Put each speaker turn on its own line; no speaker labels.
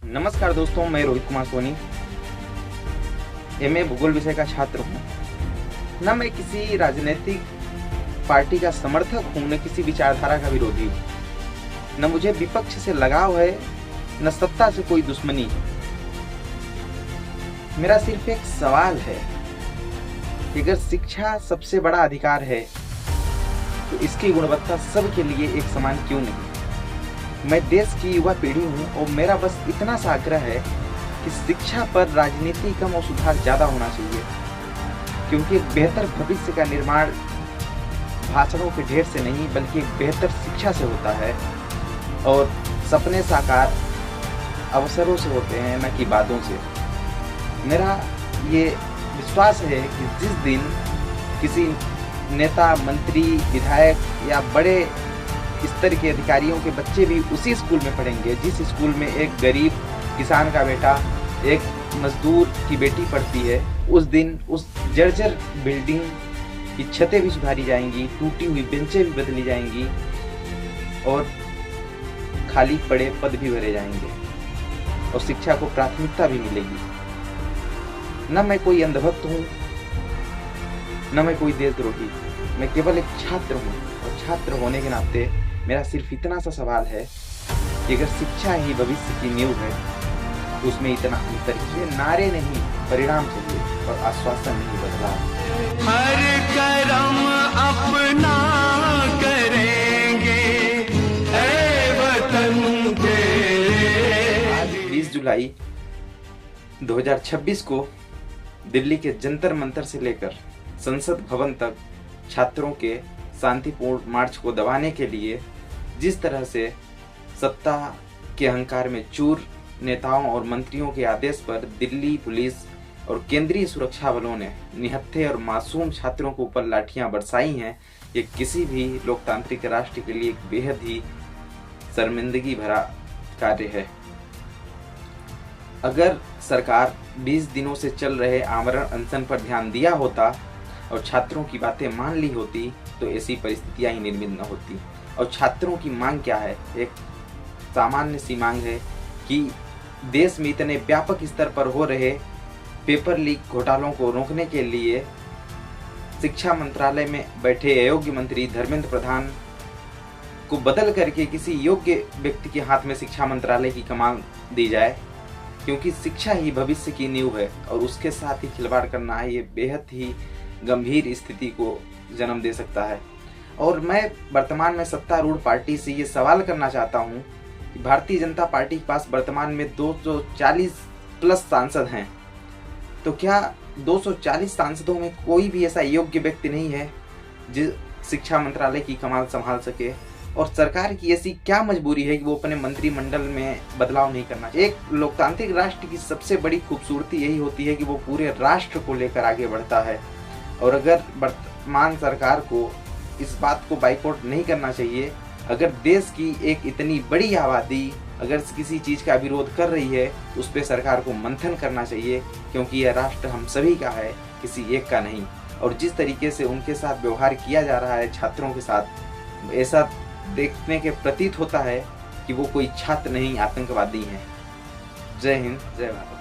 नमस्कार दोस्तों, मैं रोहित कुमार सोनी एमए भूगोल विषय का छात्र हूँ। न मैं किसी राजनीतिक पार्टी का समर्थक हूँ, न किसी विचारधारा का विरोधी, न मुझे विपक्ष से लगाव है, न सत्ता से कोई दुश्मनी। मेरा सिर्फ एक सवाल है कि अगर शिक्षा सबसे बड़ा अधिकार है तो इसकी गुणवत्ता सबके लिए एक समान क्यों नहीं। मैं देश की युवा पीढ़ी हूँ और मेरा बस इतना सा आग्रह है कि शिक्षा पर राजनीति कम और सुधार ज़्यादा होना चाहिए, क्योंकि एक बेहतर भविष्य का निर्माण भाषणों के ढेर से नहीं बल्कि एक बेहतर शिक्षा से होता है और सपने साकार अवसरों से होते हैं, न कि बातों से। मेरा ये विश्वास है कि जिस दिन किसी नेता, मंत्री, विधायक या बड़े स्तर के अधिकारियों के बच्चे भी उसी स्कूल में पढ़ेंगे जिस स्कूल में एक गरीब किसान का बेटा, एक मजदूर की बेटी पढ़ती है, उस दिन उस जर्जर बिल्डिंग की छतें भी सुधारी जाएंगी, टूटी हुई बेंचें भी बदली जाएंगी और खाली पड़े पद भी भरे जाएंगे और शिक्षा को प्राथमिकता भी मिलेगी। न मैं कोई अंधभक्त हूँ, न मैं कोई देशद्रोही, मैं केवल एक छात्र हूँ और छात्र होने के नाते मेरा सिर्फ इतना सा सवाल है कि अगर शिक्षा ही भविष्य की नींव है तो उसमें इतना अंतर किए। नारे नहीं, परिणाम चाहिए और आश्वासन नहीं, बदलाव।
हर कर्म अपना करेंगे ऐ वतन के।
आज 20 जुलाई 2026 को दिल्ली के जंतर मंतर से लेकर संसद भवन तक छात्रों के शांतिपूर्ण मार्च को दबाने के लिए जिस तरह से सत्ता के अहंकार में चूर नेताओं और मंत्रियों के आदेश पर दिल्ली पुलिस और केंद्रीय सुरक्षा बलों ने निहत्थे और मासूम छात्रों के ऊपर लाठियां बरसाई हैं, ये किसी भी लोकतांत्रिक राष्ट्र के लिए एक बेहद ही शर्मिंदगी भरा कार्य है। अगर सरकार 20 दिनों से चल रहे आमरण अनशन पर ध्यान दिया होता और छात्रों की बातें मान ली होती तो ऐसी परिस्थितियां ही निर्मित न होती। और छात्रों की मांग क्या है? एक सामान्य सी मांग है कि देश में इतने व्यापक स्तर पर हो रहे पेपर लीक घोटालों को रोकने के लिए शिक्षा मंत्रालय में बैठे अयोग्य मंत्री धर्मेंद्र प्रधान को बदल करके किसी योग्य व्यक्ति के हाथ में शिक्षा मंत्रालय की कमान दी जाए, क्योंकि शिक्षा ही भविष्य की नींव है और उसके साथ ही खिलवाड़ करना है, ये बेहद ही गंभीर स्थिति को जन्म दे सकता है। और मैं वर्तमान में सत्तारूढ़ पार्टी से ये सवाल करना चाहता हूँ कि भारतीय जनता पार्टी के पास वर्तमान में 240 प्लस सांसद हैं, तो क्या 240 सांसदों में कोई भी ऐसा योग्य व्यक्ति नहीं है जो शिक्षा मंत्रालय की कमान संभाल सके? और सरकार की ऐसी क्या मजबूरी है कि वो अपने मंत्रिमंडल में बदलाव नहीं करना? एक लोकतांत्रिक राष्ट्र की सबसे बड़ी खूबसूरती यही होती है कि वो पूरे राष्ट्र को लेकर आगे बढ़ता है। और अगर वर्तमान सरकार को इस बात को बाइकआउट नहीं करना चाहिए, अगर देश की एक इतनी बड़ी आबादी अगर किसी चीज़ का विरोध कर रही है तो उस पर सरकार को मंथन करना चाहिए, क्योंकि यह राष्ट्र हम सभी का है, किसी एक का नहीं। और जिस तरीके से उनके साथ व्यवहार किया जा रहा है छात्रों के साथ, ऐसा देखने के प्रतीत होता है कि वो कोई छात्र नहीं, आतंकवादी हैं। जय हिंद, जय भारत।